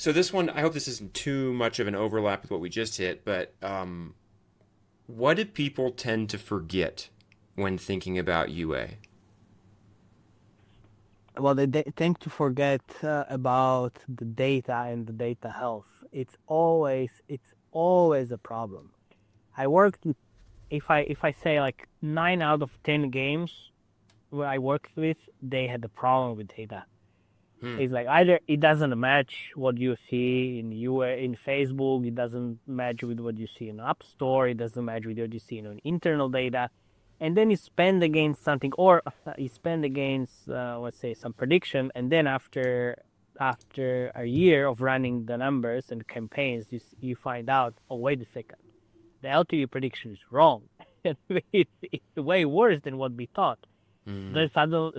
So this one, I hope this isn't too much of an overlap with what we just hit, but what do people tend to forget when thinking about UA? Well, they tend to forget about the data and the data health. It's always a problem. I worked with, if I say like 9 out of 10 games where I worked with, they had a problem with data. Hmm. It's like either it doesn't match what you see in Facebook, it doesn't match with what you see in App Store, it doesn't match with what you see in internal data, and then you spend against something, or you spend against let's say some prediction, and then after a year of running the numbers and campaigns, you find out, oh wait a second, the LTV prediction is wrong. It's way worse than what we thought. Hmm. Then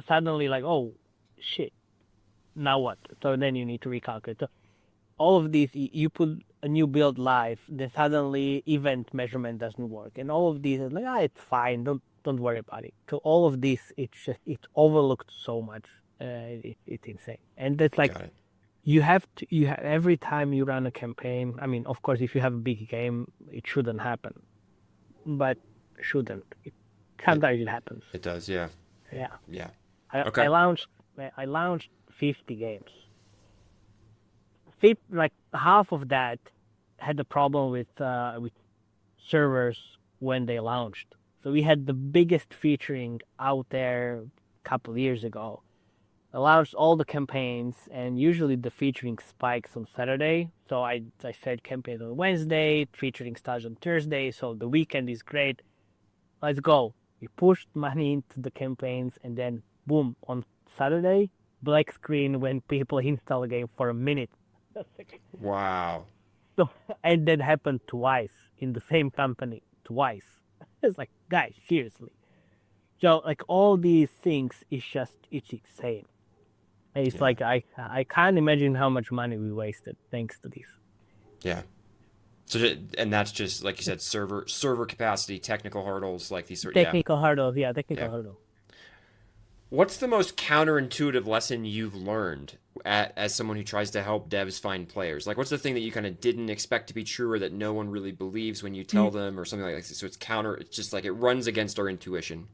suddenly like, oh shit, now what? So then you need to recalculate. So all of these, you put a new build live, then suddenly event measurement doesn't work, and all of these is like, it's fine, don't worry about it. So all of this, it's overlooked so much. It's insane, and that's like Got it. you have every time you run a campaign. I mean, of course, if you have a big game, it shouldn't happen, but shouldn't. It Sometimes it happens. it does. Yeah. Yeah, Yeah. I, I Okay. launched I launched 50 games. Like half of that had a problem with servers when they launched. So we had the biggest featuring out there a couple of years ago. I launched all the campaigns, and usually the featuring spikes on Saturday. So I said campaign on Wednesday, featuring starts on Thursday. So the weekend is great. Let's go. We pushed money into the campaigns, and then boom, on Saturday, black screen when people install a game for a minute. Wow. So, and that happened twice in the same company, twice. It's like, guys, seriously. So like all these things, it's insane. It's Yeah. like I can't imagine how much money we wasted thanks to this. Yeah. And that's just like you said, server capacity, technical hurdles, like these sort. Yeah. Technical hurdle, yeah, technical Yeah. hurdle. What's the most counterintuitive lesson you've learned as someone who tries to help devs find players? Like, what's the thing that you kind of didn't expect to be true or that no one really believes when you tell them or something like that? So it's counter, it's just like it runs against our intuition.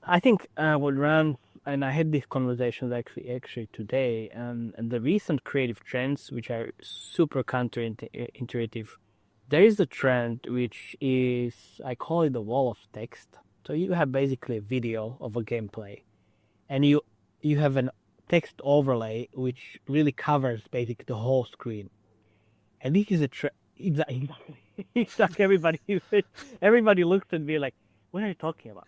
I think what ran, and I had these conversations actually today, and the recent creative trends, which are super counterintuitive. There is a trend which is, I call it the wall of text. So you have basically a video of a gameplay, and you have an text overlay which really covers basically the whole screen. And this is a trend. Exactly. Exactly. Everybody looked at me like, "What are you talking about?"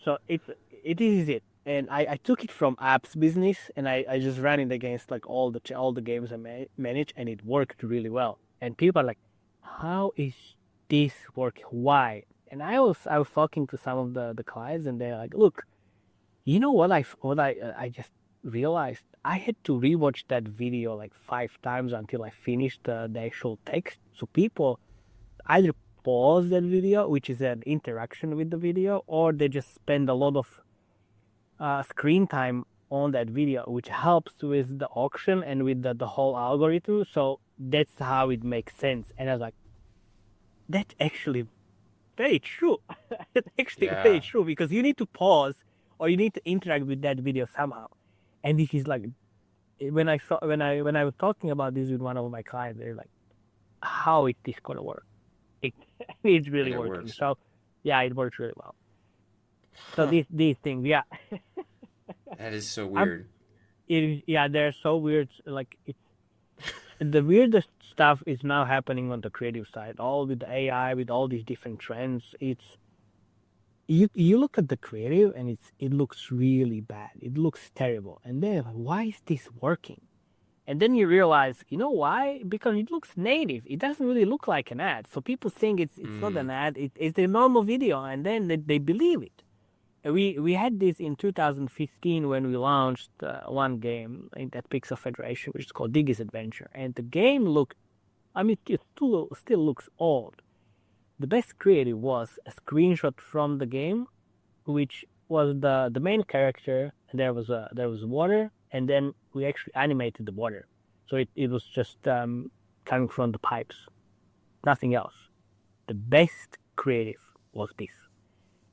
So it is it. And I took it from apps business, and I just ran it against like all the games I manage, and it worked really well. And people are like, how is this working? Why? And I was talking to some of the clients, and they're like, look, you know what I just realized, I had to rewatch that video like 5 times until I finished the actual text. So people either pause that video, which is an interaction with the video, or they just spend a lot of screen time on that video, which helps with the auction and with the whole algorithm. So that's how it makes sense. And I was like, that's actually very true. It's actually very Yeah. true because you need to pause or you need to interact with that video somehow. And this is like, when I was talking about this with one of my clients, they're like, how is this gonna work? It, it's And really it working. works. So yeah, it works really well. So Huh. these things, yeah, That is so I'm weird. yeah, they're so weird. Like the weirdest stuff is now happening on the creative side, all with the AI, with all these different trends. It's you look at the creative and it looks really bad. It looks terrible, and then like, why is this working? And then you realize, you know why? Because it looks native. It doesn't really look like an ad. So people think it's not Mm. an ad. It's a normal video, and then they believe it. We had this in 2015 when we launched one game at Pixel Federation, which is called Diggy's Adventure, and the game looked. I mean, it still looks old. The best creative was a screenshot from the game, which was the main character, and there was water, and then we actually animated the water. So it was just coming from the pipes, nothing else. The best creative was this.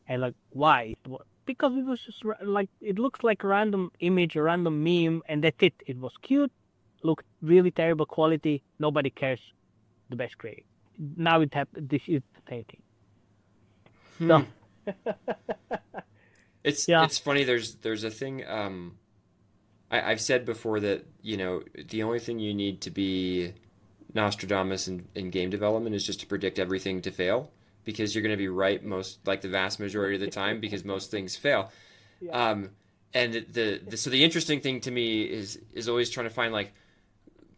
And like, why? Because it was just like, it looks like a random image, a random meme, and that's it. It was cute, looked really terrible quality. Nobody cares. The best creative. Now it happened. This is the same thing. So Hmm. It's yeah, it's funny. There's a thing. I've said before that the only thing you need to be Nostradamus in game development is just to predict everything to fail because you're going to be right most like the vast majority of the time because most things fail. yeah, Um, and so the interesting thing to me is always trying to find like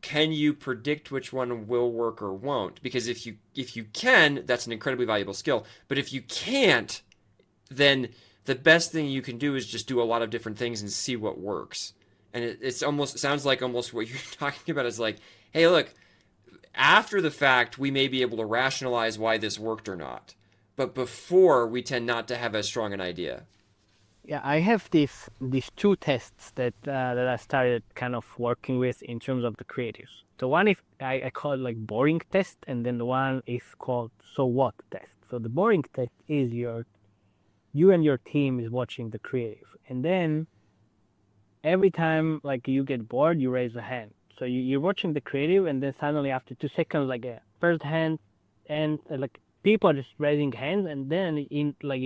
can you predict which one will work or won't? Because if you can, that's an incredibly valuable skill. But if you can't, then the best thing you can do is just do a lot of different things and see what works. And it's almost sounds like almost what you're talking about is like, hey, look, after the fact, we may be able to rationalize why this worked or not. But before, we tend not to have as strong an idea. yeah. I have these two tests that I started kind of working with in terms of the creatives. The one is I call it like boring test, and then the one is called so what test. So the boring test is you and your team is watching the creative, and then every time like you get bored, you raise a hand. So you're watching the creative, and then suddenly after 2 seconds, like a first hand, and like people are just raising hands, and then in like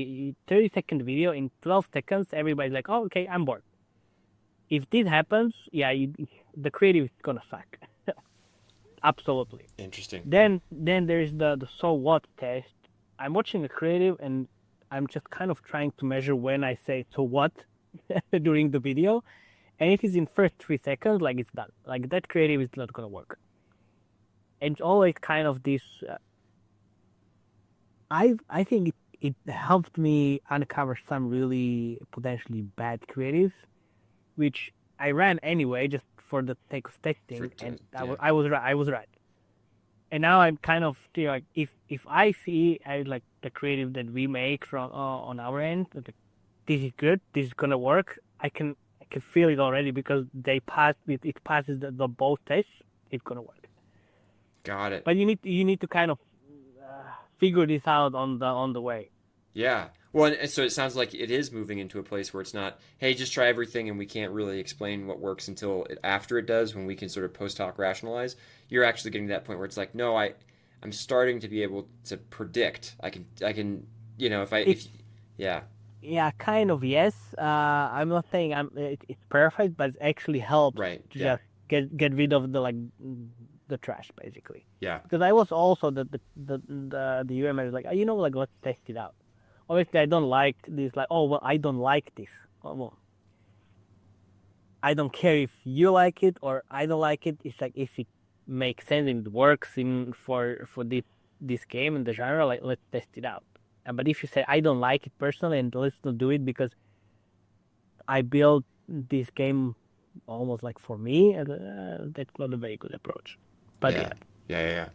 30-second video, in 12 seconds, everybody's like, "Oh, okay, I'm bored." If this happens, yeah, the creative is gonna suck. Absolutely. Interesting. Then there is the so what test. I'm watching the creative, and I'm just kind of trying to measure when I say so what during the video. And if it's in first 3 seconds, like it's done. Like that creative is not gonna work. And it's always kind of this. I think it helped me uncover some really potentially bad creatives, which I ran anyway just for the sake of testing, and Yeah. I was right. I was right. And now I'm kind of still like, if I see I like the creative that we make from on our end, like, this is good, this is gonna work. I can feel it already because they passed it. It passes the both tests. It's gonna work. Got it. But you need to kind of figure this out on the way. Yeah. Well, and so it sounds like it is moving into a place where it's not, hey, just try everything and we can't really explain what works until after it does when we can sort of post hoc rationalize. You're actually getting to that point where it's like, no, I'm starting to be able to predict. I can, if I It if yeah, Yeah, kind of yes. I'm not saying it's perfect, but it actually helps right. to Yeah. just get rid of the trash basically. Yeah. Because I was also the UML is like, like, let's test it out. Obviously I don't like this, like, oh well, I don't like this. Oh, well, I don't care if you like it or I don't like it. It's like if it makes sense and it works in for this game and the genre, like, let's test it out. But if you say I don't like it personally and let's not do it because I built this game almost like for me, that's not a very good approach. But Yeah. yeah, Yeah. Yeah. Yeah.